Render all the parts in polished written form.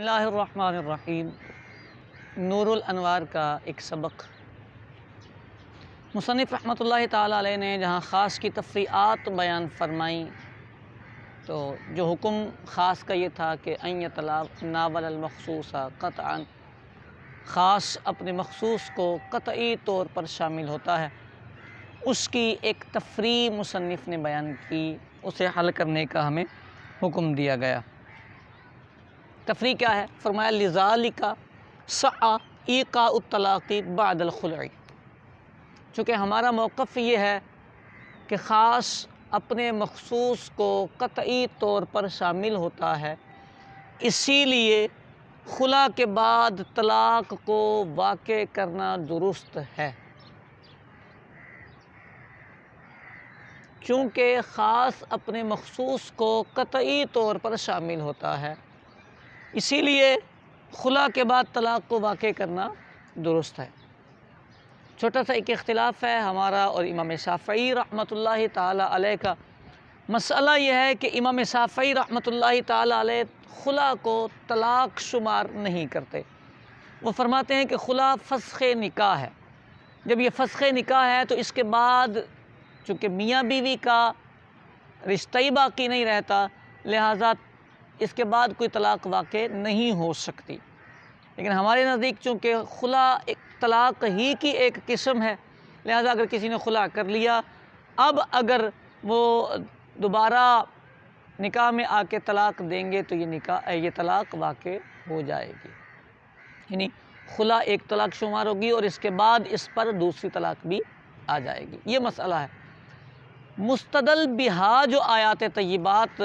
اللہ الرحمن الرحیم۔ نور الانوار کا ایک سبق مصنف رحمۃ اللہ تعالیٰ علیہ نے جہاں خاص کی تفریعات بیان فرمائیں تو جو حکم خاص کا یہ تھا کہ ان یتناول المخصوص قطعا، خاص اپنے مخصوص کو قطعی طور پر شامل ہوتا ہے، اس کی ایک تفریع مصنف نے بیان کی، اسے حل کرنے کا ہمیں حکم دیا گیا۔ تفریع کیا ہے؟ فرمایا لذالک سعی ایقاع الطلاق بعد الخلع، چونکہ ہمارا موقف یہ ہے کہ خاص اپنے مخصوص کو قطعی طور پر شامل ہوتا ہے، اسی لیے خلا کے بعد طلاق کو واقع کرنا درست ہے۔ چونکہ خاص اپنے مخصوص کو قطعی طور پر شامل ہوتا ہے، اسی لیے خلا کے بعد طلاق کو واقع کرنا درست ہے۔ چھوٹا سا ایک اختلاف ہے ہمارا اور امام شافعی رحمۃ اللہ تعالیٰ علیہ کا۔ مسئلہ یہ ہے کہ امام شافعی رحمۃ اللہ تعالیٰ علیہ خلا کو طلاق شمار نہیں کرتے۔ وہ فرماتے ہیں کہ خلا فسخ نکاح ہے۔ جب یہ فسخ نکاح ہے تو اس کے بعد چونکہ میاں بیوی کا رشتہ ہی باقی نہیں رہتا، لہٰذا اس کے بعد کوئی طلاق واقع نہیں ہو سکتی۔ لیکن ہمارے نزدیک چونکہ خلا ایک طلاق ہی کی ایک قسم ہے، لہٰذا اگر کسی نے خلا کر لیا، اب اگر وہ دوبارہ نکاح میں آ کے طلاق دیں گے تو یہ طلاق واقع ہو جائے گی، یعنی خلا ایک طلاق شمار ہوگی اور اس کے بعد اس پر دوسری طلاق بھی آ جائے گی۔ یہ مسئلہ ہے۔ مستدل بہا جو آیات طیبات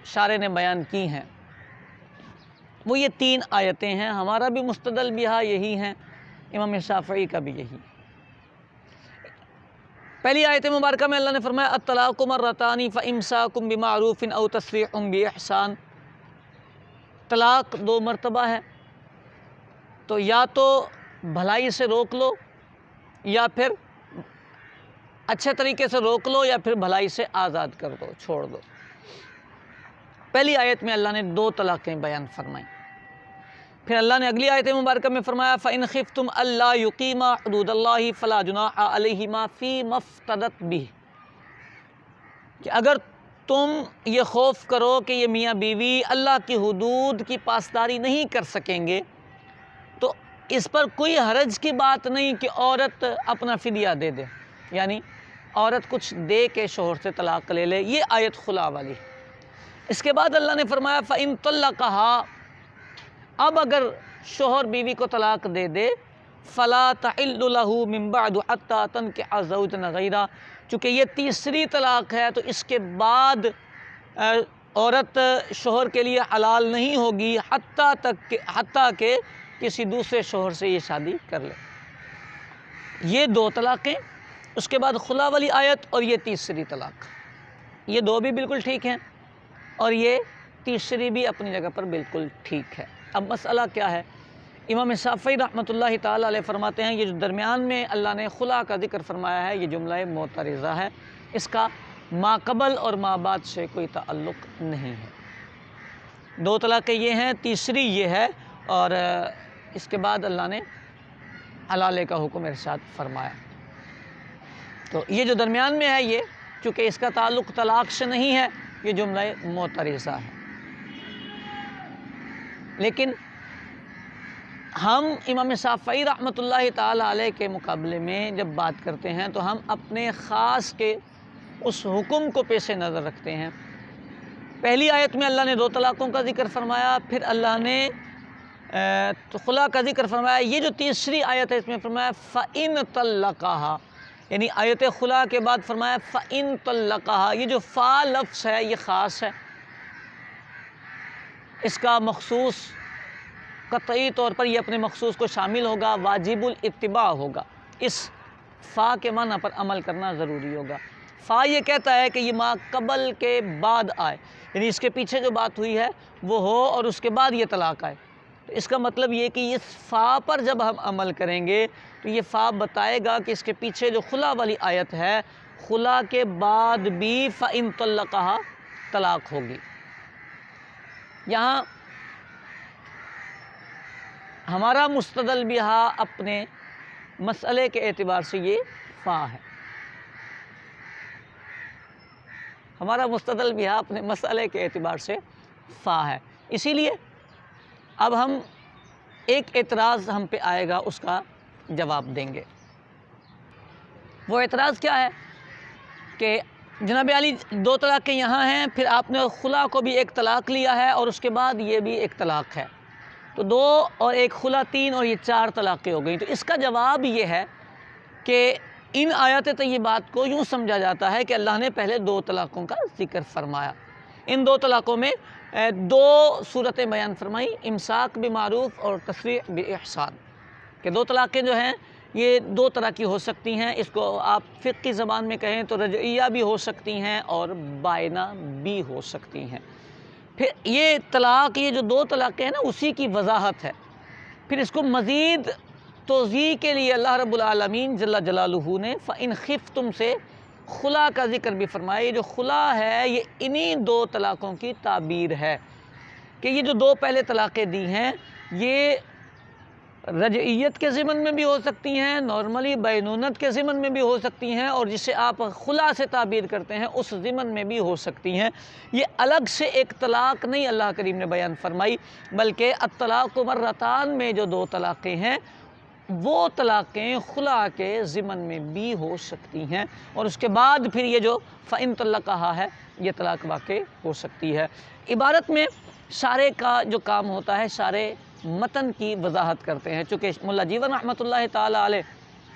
شارح نے بیان کی ہیں وہ یہ 3 آیتیں ہیں۔ ہمارا بھی مستدل بہا یہی ہیں، امام شافعی کا بھی یہی۔ پہلی آیت مبارکہ میں اللہ نے فرمایا الطلاق مرتان فامساک بمعروف او تسریح باحسان۔ طلاق 2 مرتبہ ہے، تو یا تو بھلائی سے روک لو، یا پھر اچھے طریقے سے روک لو، یا پھر بھلائی سے آزاد کر دو، چھوڑ دو۔ پہلی آیت میں اللہ نے 2 طلاقیں بیان فرمائیں۔ پھر اللہ نے اگلی آیت مبارکہ میں فرمایا فَإِنْ خِفْتُمْ أَلَّا يُقِيمَا حُدُودَ اللَّهِ فَلَا جُنَاحَ عَلَيْهِمَا فِي مَا افْتَدَتْ بِهِ، کہ اگر تم یہ خوف کرو کہ یہ میاں بیوی اللہ کی حدود کی پاسداری نہیں کر سکیں گے تو اس پر کوئی حرج کی بات نہیں کہ عورت اپنا فدیہ دے دے، یعنی عورت کچھ دے کے شوہر سے طلاق لے لے۔ یہ آیت خلا والی۔ اس کے بعد اللہ نے فرمایا فَإِن طَلَّقَهَا، اب اگر شوہر بیوی کو طلاق دے دے فَلَا تَحِلُّ لَهُ مِن بَعْدُ حَتَّى تَنكِحَ زَوْجًا غَيْرَهُ، چونکہ یہ تیسری طلاق ہے تو اس کے بعد عورت شوہر کے لیے حلال نہیں ہوگی حتیٰ کہ کسی دوسرے شوہر سے یہ شادی کر لے۔ یہ 2 طلاقیں، اس کے بعد خلا والی آیت اور یہ تیسری طلاق، یہ 2 بھی بالکل ٹھیک ہیں اور یہ تیسری بھی اپنی جگہ پر بالکل ٹھیک ہے۔ اب مسئلہ کیا ہے؟ امام شافعی رحمۃ اللہ تعالیٰ علیہ فرماتے ہیں یہ جو درمیان میں اللہ نے خلا کا ذکر فرمایا ہے یہ جملہ معترضہ ہے، اس کا ما قبل اور ما بعد سے کوئی تعلق نہیں ہے۔ 2 طلاقیں یہ ہیں، تیسری یہ ہے، اور اس کے بعد اللہ نے حلالے کا حکم ارشاد فرمایا۔ تو یہ جو درمیان میں ہے یہ چونکہ اس کا تعلق طلاق سے نہیں ہے، یہ جملہ معترضہ ہے۔ لیکن ہم امام شافعی رحمۃ اللہ تعالیٰ علیہ کے مقابلے میں جب بات کرتے ہیں تو ہم اپنے خاص کے اس حکم کو پیش نظر رکھتے ہیں۔ پہلی آیت میں اللہ نے 2 طلاقوں کا ذکر فرمایا، پھر اللہ نے خلا کا ذکر فرمایا۔ یہ جو تیسری آیت ہے اس میں فرمایا فَإِن طَلَّقَهَا، یعنی آیت خلا کے بعد فرمایا فَإِن طَلَّقَهَا۔ یہ جو فا لفظ ہے یہ خاص ہے، اس کا مخصوص قطعی طور پر یہ اپنے مخصوص کو شامل ہوگا، واجب الاتباع ہوگا، اس فا کے معنی پر عمل کرنا ضروری ہوگا۔ فا یہ کہتا ہے کہ یہ ما قبل کے بعد آئے، یعنی اس کے پیچھے جو بات ہوئی ہے وہ ہو اور اس کے بعد یہ طلاق آئے، تو اس کا مطلب یہ کہ اس فا پر جب ہم عمل کریں گے تو یہ فا بتائے گا کہ اس کے پیچھے جو خلا والی آیت ہے خلا کے بعد بھی فَإِن طَلَّقَهَا طلاق ہوگی۔ یہاں ہمارا مستدل بہا اپنے مسئلے کے اعتبار سے یہ فا ہے، ہمارا مستدل بہا اپنے مسئلے کے اعتبار سے فا ہے۔ اسی لیے اب ہم ایک اعتراض ہم پہ آئے گا، اس کا جواب دیں گے۔ وہ اعتراض کیا ہے کہ جناب علی دو طلاقیں یہاں ہیں، پھر آپ نے خلا کو بھی ایک طلاق لیا ہے اور اس کے بعد یہ بھی ایک طلاق ہے، تو دو اور ایک خلا تین اور یہ چار طلاقیں ہو گئیں۔ تو اس کا جواب یہ ہے کہ ان آیات طیبات کو یوں سمجھا جاتا ہے کہ اللہ نے پہلے دو طلاقوں کا ذکر فرمایا، ان دو طلاقوں میں دو صورتیں بیان فرمائی، امساک بمعروف اور تسریح باحسان، کہ دو طلاقیں جو ہیں یہ دو طرح کی ہو سکتی ہیں، اس کو آپ فقہ کی زبان میں کہیں تو رجعیہ بھی ہو سکتی ہیں اور بائنہ بھی ہو سکتی ہیں۔ پھر یہ طلاق، یہ جو دو طلاقیں ہیں نا، اسی کی وضاحت ہے۔ پھر اس کو مزید توضیح کے لیے اللہ رب العالمین جل جلالہ نے فَإِنْ خِفْتُم سے خلا کا ذکر بھی فرمایا۔ یہ جو خلا ہے یہ انہی دو طلاقوں کی تعبیر ہے کہ یہ جو دو پہلے طلاقیں دی ہیں یہ رجعیت کے ضمن میں بھی ہو سکتی ہیں، نارملی بینونت کے ضمن میں بھی ہو سکتی ہیں، اور جسے آپ خلا سے تعبیر کرتے ہیں اس ضمن میں بھی ہو سکتی ہیں۔ یہ الگ سے ایک طلاق نہیں اللہ کریم نے بیان فرمائی، بلکہ الطلاق مرتان میں جو دو طلاقیں ہیں وہ طلاقیں خلا کے ضمن میں بھی ہو سکتی ہیں، اور اس کے بعد پھر یہ جو فَإِن طَلَّقَهَا ہے یہ طلاق واقع ہو سکتی ہے۔ عبارت میں شارح کا جو کام ہوتا ہے، شارح متن کی وضاحت کرتے ہیں، چونکہ ملا جیون رحمۃ اللہ تعالیٰ علیہ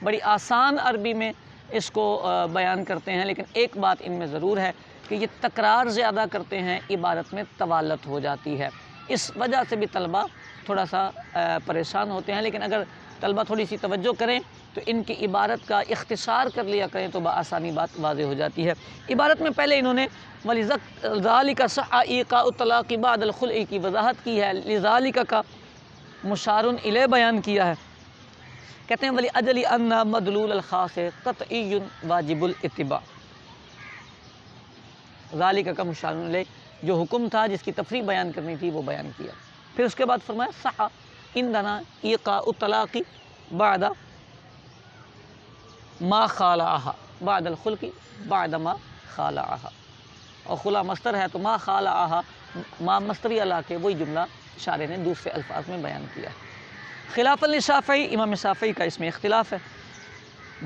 بڑی آسان عربی میں اس کو بیان کرتے ہیں، لیکن ایک بات ان میں ضرور ہے کہ یہ تکرار زیادہ کرتے ہیں، عبارت میں طوالت ہو جاتی ہے، اس وجہ سے بھی طلبہ تھوڑا سا پریشان ہوتے ہیں۔ لیکن اگر طلبہ تھوڑی سی توجہ کریں تو ان کی عبارت کا اختصار کر لیا کریں تو بآسانی بات واضح ہو جاتی ہے۔ عبارت میں پہلے انہوں نے وَلِذَلِكَ صَحَّ إِيقَاءُ الطَّلَاقِ بَعْدَ الْخُلْعِ کی وضاحت کی ہے، لِذَلِكَ کا مشار الیہ بیان کیا ہے، کہتے ہیں وَلِأَجْلِ أَنَّ مَدْلُولَ الْخَاصِ قَطْعِيٌّ وَاجِبُ الاتِّبَاع، ذَلِكَ کا مشار الیہ جو حکم تھا جس کی تفریح بیان کرنی تھی وہ بیان کیا۔ پھر اس کے بعد فرمایا صحّ عندنا ایقاء الطلاق بعد ما خالعها بعد الخلق بعد ما خالعها، اور خلا مصدر ہے تو ما خالعها ما مصدری علا کے وہی جملہ شارح نے دوسرے الفاظ میں بیان کیا ہے۔ خلاف للشافعی، امام شافعی کا اس میں اختلاف ہے۔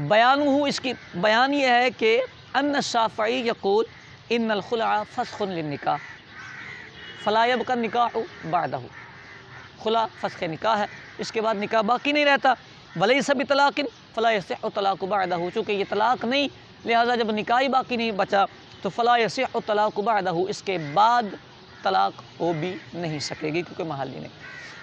بیانہ، اس کی بیان یہ ہے کہ ان الشافعی یقول ان الخلع فسخ للنکاح فلا يبقى النکاح بعدہ، خلا فسخ نکاح ہے، اس کے بعد نکاح باقی نہیں رہتا، ولیس بطلاق فلا یصح الطلاق بعدہ، چونکہ یہ طلاق نہیں لہذا جب نکاح ہی باقی نہیں بچا تو فلا یصح الطلاق بعدہ، اس کے بعد طلاق ہو بھی نہیں سکے گی کیونکہ محل ہی نہیں۔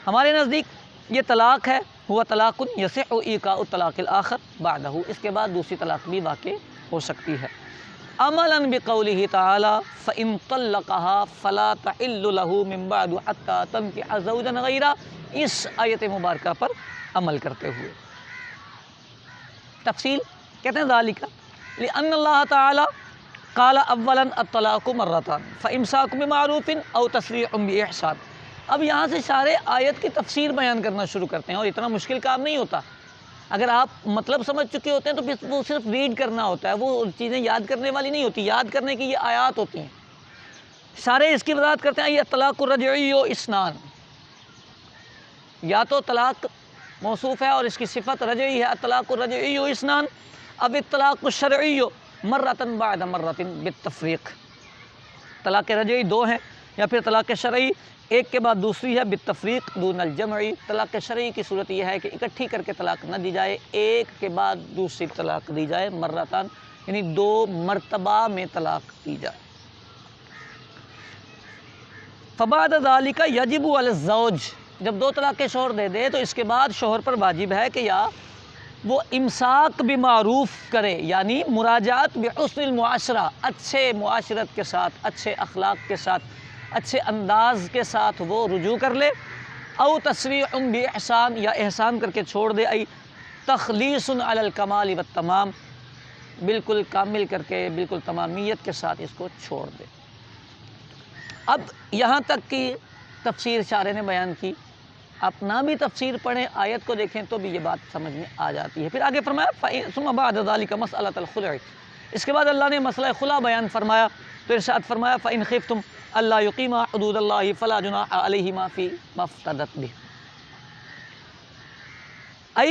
ہمارے نزدیک یہ طلاق ہے، ہوا طلاق یصح ایقاء الطلاق الآخر بعدہ، اس کے بعد دوسری طلاق بھی واقع ہو سکتی ہے۔ عملاً بقولہ تعالی فإن طلقها فلا تحل له من بعد حتى تنكح زوجا غیرہ، اس آیت مبارکہ پر عمل کرتے ہوئے تفصیل کہتے ہیں ذالک لأن اللہ تعالی قال اولا الطلاق مرتان فامساک بمعروف او تسریح باحسان۔ اب یہاں سے شارح آیت کی تفسیر بیان کرنا شروع کرتے ہیں، اور اتنا مشکل کام نہیں ہوتا، اگر آپ مطلب سمجھ چکے ہوتے ہیں تو پھر وہ صرف ریڈ کرنا ہوتا ہے، وہ چیزیں یاد کرنے والی نہیں ہوتی، یاد کرنے کی یہ آیات ہوتی ہیں۔ شارح اس کی وضاحت کرتے ہیں یہ طلاق الرجعی و اسنان، یا تو طلاق موصوف ہے اور اس کی صفت رجعی ہے، الطلاق الرجعی و اسنان، اب الطلاق الشرعی مرتن بعد مرتن بالتفریق، طلاق رجعی دو ہیں، یا پھر طلاق شرعی ایک کے بعد دوسری ہے بالتفریق دون الجمعی۔ طلاق شرعی کی صورت یہ ہے کہ اکٹھی کر کے طلاق نہ دی جائے، ایک کے بعد دوسری طلاق دی جائے، مرتان یعنی دو مرتبہ میں طلاق دی جائے۔ فبعد ذالک یجب علی الزوج، جب دو طلاقیں شوہر دے دے تو اس کے بعد شوہر پر واجب ہے کہ یا وہ امساک بمعروف کرے، یعنی مراجعت بحسن المعاشرہ، اچھے معاشرت کے ساتھ، اچھے اخلاق کے ساتھ، اچھے انداز کے ساتھ وہ رجوع کر لے، او تسریح باحسان، یا احسان کر کے چھوڑ دے، ای تخلیص علی الکمال والتمام، بالکل کامل کر کے، بالکل تمامیت کے ساتھ اس کو چھوڑ دے۔ اب یہاں تک کی تفسیر شارح نے بیان کی۔ اپنا بھی تفسیر پڑھیں، آیت کو دیکھیں تو بھی یہ بات سمجھ میں آ جاتی ہے۔ پھر آگے فرمایا ثم بعد ذلك مسألة الخلع، اس کے بعد اللہ نے مسئلہ خلا بیان فرمایا تو ارشاد فرمایا فإن خفتم ألا يقيما حدود الله فلا جناح عليهما فيما افتدت به، ای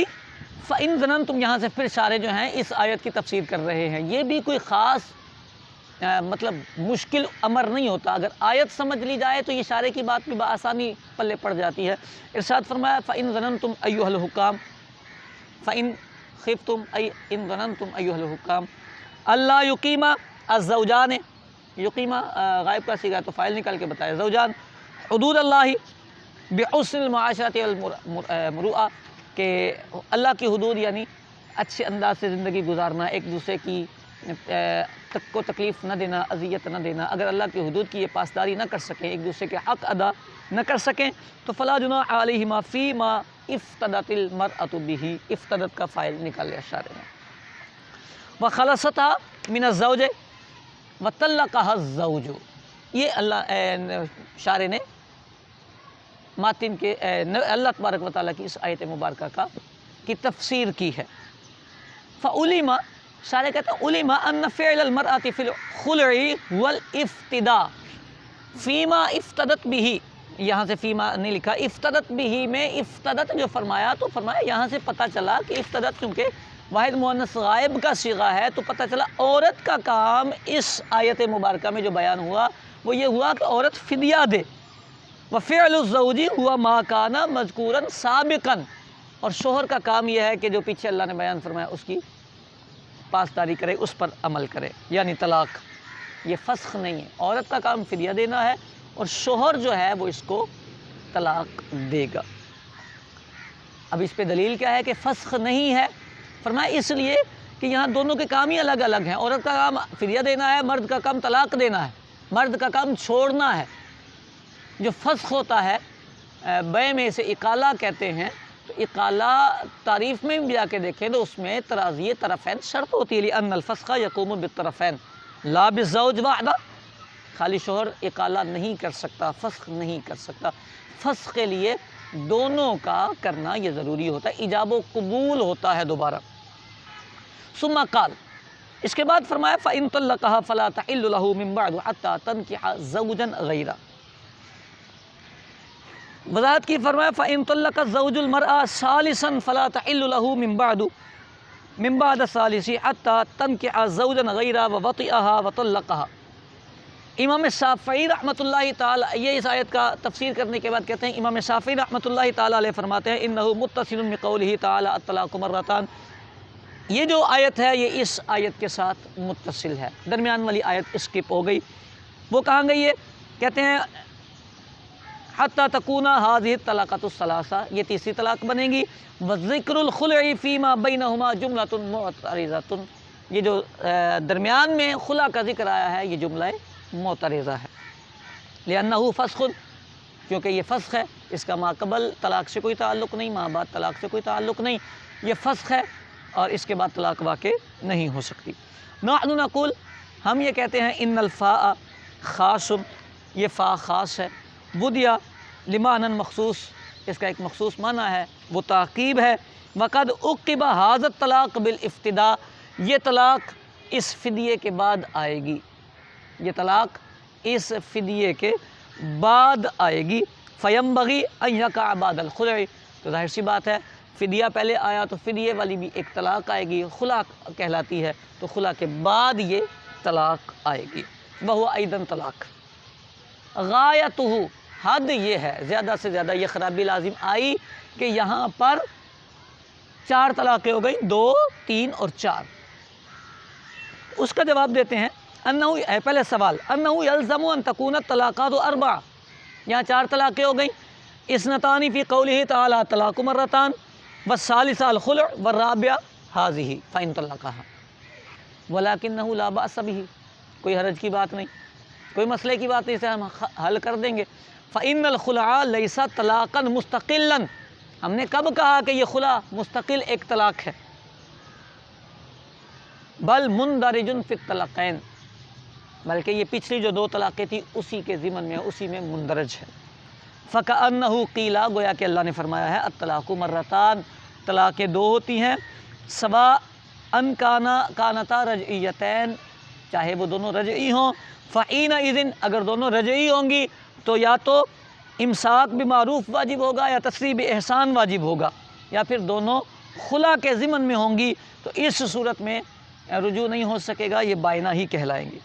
فإن ظننتم، یہاں سے پھر شارح جو ہیں اس آیت کی تفسیر کر رہے ہیں۔ یہ بھی کوئی خاص مطلب مشکل امر نہیں ہوتا، اگر آیت سمجھ لی جائے تو یہ شارح کی بات بھی بآسانی پلے پڑ جاتی ہے۔ ارشاد فرمایا فإن ظننتم أيها الحكام فإن خفتم أي إن ظننتم أيها الحكام ألا يقيما الزوجان، یقیما غائب کا صیغہ تو فاعل نکال کے بتایا، زوجان حدود اللہ بحسن المعاشرۃ والمروءہ، کہ اللہ کی حدود یعنی اچھے انداز سے زندگی گزارنا، ایک دوسرے کی کو تکلیف نہ دینا، اذیت نہ دینا۔ اگر اللہ کی حدود کی یہ پاسداری نہ کر سکیں، ایک دوسرے کے حق ادا نہ کر سکیں تو فلا جناح علیہما فیما افتدت المرأۃ بہ، افتدت کا فاعل نکال لیا شارح نے۔ وخلصتها من الزوج وطلقها الزوج، یہ اللہ شارح نے ماتن کے اللہ تبارک و تعالیٰ کی اس آیت مبارکہ کی تفسیر کی ہے۔ فعلم، شارح کہتا ہے علم ان فعل المرأة فی الخلع والافتداء فیما افتدت به، یہاں سے فیما نہیں لکھا، افتدت به میں افتدت جو فرمایا تو فرمایا یہاں سے پتہ چلا کہ افتدت چونکہ واحد مؤنث غائب کا صیغہ ہے تو پتہ چلا عورت کا کام اس آیت مبارکہ میں جو بیان ہوا وہ یہ ہوا کہ عورت فدیہ دے۔ وفعل الزوج ہوا ما کان مذکورا سابقا، اور شوہر کا کام یہ ہے کہ جو پیچھے اللہ نے بیان فرمایا اس کی پاسداری کرے، اس پر عمل کرے، یعنی طلاق۔ یہ فسخ نہیں ہے، عورت کا کام فدیہ دینا ہے اور شوہر جو ہے وہ اس کو طلاق دے گا۔ اب اس پہ دلیل کیا ہے کہ فسخ نہیں ہے؟ فرمایا اس لیے کہ یہاں دونوں کے کام ہی الگ الگ ہیں، عورت کا کام فدیہ دینا ہے، مرد کا کام طلاق دینا ہے، مرد کا کام چھوڑنا ہے۔ جو فسخ ہوتا ہے بے میں سے اقالہ کہتے ہیں، تو اقالہ تعریف میں بھی جا کے دیکھیں تو اس میں تراضی طرفین شرط ہوتی ہے، لأن الفسخ یقوم بالطرفین لا بالزوج وحدہ، خالی شوہر اقالہ نہیں کر سکتا، فسخ نہیں کر سکتا، فسخ کے لیے دونوں کا کرنا یہ ضروری ہوتا ہے، ایجاب و قبول ہوتا ہے دوبارہ۔ ثم قال، اس کے بعد فرمایا فإن طلقها فلا تحل له من بعد حتى تنكح زوجا غيره، وضاحت کی فرمایا فإن طلق الزوج المرأة ثالثا فلا تحل له من بعد الثالث حتى تنكح زوجا غيره ووطئها وطلقها۔ امام شافعی رحمۃ اللہ تعالی، یہ اس آیت کا تفسیر کرنے کے بعد کہتے ہیں، امام شافعی رحمۃ اللہ تعالی علیہ فرماتے ہیں انه متصل بقوله تعالی الطلاق مرتان، یہ جو آیت ہے یہ اس آیت کے ساتھ متصل ہے، درمیان والی آیت اسکپ ہو گئی۔ وہ کہاں گئی ہے؟ کہتے ہیں حتی تکون هذه الطلاقۃ الثلاثہ، یہ تیسری طلاق بنے گی۔ وذکر الخلع فیما بینہما جملۃ معترضۃ، یہ جو درمیان میں خلع کا ذکر آیا ہے یہ جملہ معترضہ ہے، لأنہ فسخ، کیونکہ یہ فسخ ہے، اس کا ما قبل طلاق سے کوئی تعلق نہیں، ما بعد طلاق سے کوئی تعلق نہیں، یہ فسخ ہے اور اس کے بعد طلاق واقع نہیں ہو سکتی۔ نحن نقول، ہم یہ کہتے ہیں ان الفاء خاص، یہ فا خاص ہے، بدیا لمعنی مخصوص، اس کا ایک مخصوص معنی ہے، وہ تعقیب ہے۔ وقد عقب هذا الطلاق بالافتداء، یہ طلاق اس فدیے کے بعد آئے گی، یہ طلاق اس فدیے کے بعد آئے گی۔ فینبغی ان یقع بعد الخلع، تو ظاہر سی بات ہے فدیہ پہلے آیا تو فدیے والی بھی ایک طلاق آئے گی، خلع کہلاتی ہے، تو خلع کے بعد یہ طلاق آئے گی۔ وہو ایضاً طلاق غایتہ، حد یہ ہے، زیادہ سے زیادہ یہ خرابی لازم آئی کہ یہاں پر 4 طلاقیں ہو گئیں، 2، 3 اور 4۔ اس کا جواب دیتے ہیں انہو، پہلے سوال، انہو یلزم ان تکون الطلاقات 4، یہاں 4 طلاقیں ہو گئیں، اثنتان فی قولہ تعالی طلاق مرتان والثالثہ الخلع والرابعہ ہذہ فإن طلقها ولکنہ لا بأس بہ، کوئی حرج کی بات نہیں، کوئی مسئلے کی بات نہیں، اسے ہم حل کر دیں گے۔ فإن الخلع لیس طلاقا مستقلا، ہم نے کب کہا کہ یہ خلع مستقل ایک طلاق ہے؟ بل مندرج فی الطلقین، بلکہ یہ پچھلی جو 2 طلاقیں تھی اسی کے ضمن میں، اسی میں مندرج ہے۔ فَكَأَنَّهُ قِيلَ گویا کہ اللہ نے فرمایا ہے الطلاق مرتان، طلاقیں دو ہوتی ہیں، سواء کانتا رجعیتین، چاہے وہ دونوں رجعی ہوں، فَحِینَئِذٍ اگر دونوں رجعی ہوں گی تو یا تو امساک بمعروف واجب ہوگا یا تسریح باحسان واجب ہوگا، یا پھر دونوں خلا کے ضمن میں ہوں گی تو اس صورت میں رجوع نہیں ہو سکے گا، یہ بائنہ ہی کہلائیں گی۔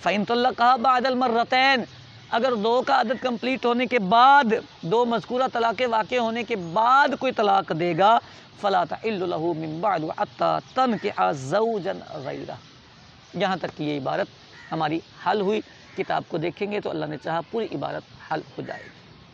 فَإِن طَلَّقَهَا بَعْدَ الْمَرَّتَيْن اگر دو کا عدد کمپلیٹ ہونے کے بعد، دو مذکورہ طلاقیں واقع ہونے کے بعد کوئی طلاق دے گا، فَلَا تَحِلُّ لَهُ مِن بَعْدُ حَتَّى تَنْكِحَ زَوْجًا غَيْرَهُ۔ یہاں تک کہ یہ عبارت ہماری حل ہوئی، کتاب کو دیکھیں گے تو اللہ نے چاہا پوری عبارت حل ہو جائے گی۔